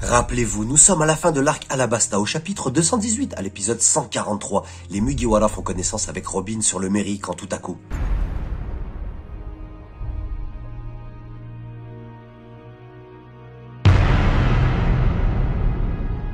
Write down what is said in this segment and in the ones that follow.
Rappelez-vous, nous sommes à la fin de l'arc Alabasta, au chapitre 218, à l'épisode 143. Les Mugiwara font connaissance avec Robin sur le Mary quand tout à coup...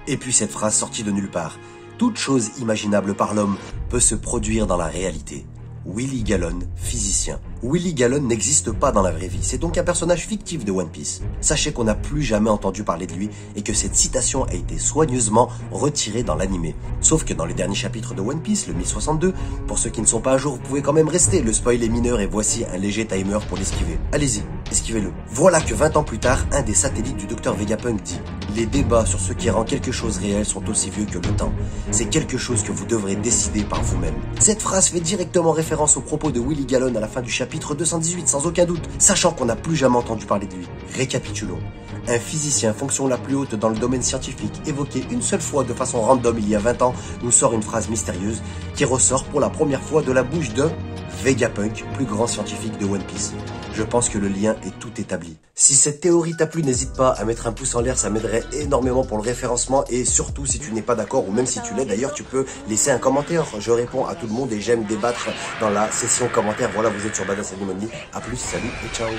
Et puis cette phrase sortie de nulle part. Toute chose imaginable par l'homme peut se produire dans la réalité. Willie Gallon, physicien. Willie Gallon n'existe pas dans la vraie vie, c'est donc un personnage fictif de One Piece. Sachez qu'on n'a plus jamais entendu parler de lui et que cette citation a été soigneusement retirée dans l'animé. Sauf que dans les derniers chapitres de One Piece, le 1062, pour ceux qui ne sont pas à jour, vous pouvez quand même rester, le spoil est mineur et voici un léger timer pour l'esquiver. Allez-y, esquivez-le. Voilà que 20 ans plus tard, un des satellites du Dr Vegapunk dit « Les débats sur ce qui rend quelque chose réel sont aussi vieux que le temps. C'est quelque chose que vous devrez décider par vous-même. » Cette phrase fait directement référence aux propos de Willie Gallon à la fin du chapitre 218, sans aucun doute, sachant qu'on n'a plus jamais entendu parler de lui. Récapitulons. Un physicien, fonction la plus haute dans le domaine scientifique, évoqué une seule fois de façon random il y a 20 ans, nous sort une phrase mystérieuse qui ressort pour la première fois de la bouche de Vegapunk, plus grand scientifique de One Piece. Je pense que le lien est tout établi. Si cette théorie t'a plu, n'hésite pas à mettre un pouce en l'air, ça m'aiderait énormément pour le référencement et surtout si tu n'es pas d'accord ou même si tu l'es d'ailleurs, tu peux laisser un commentaire. Je réponds à tout le monde et j'aime débattre dans la session commentaires. Voilà, vous êtes sur Badass Animal. A plus, salut et ciao.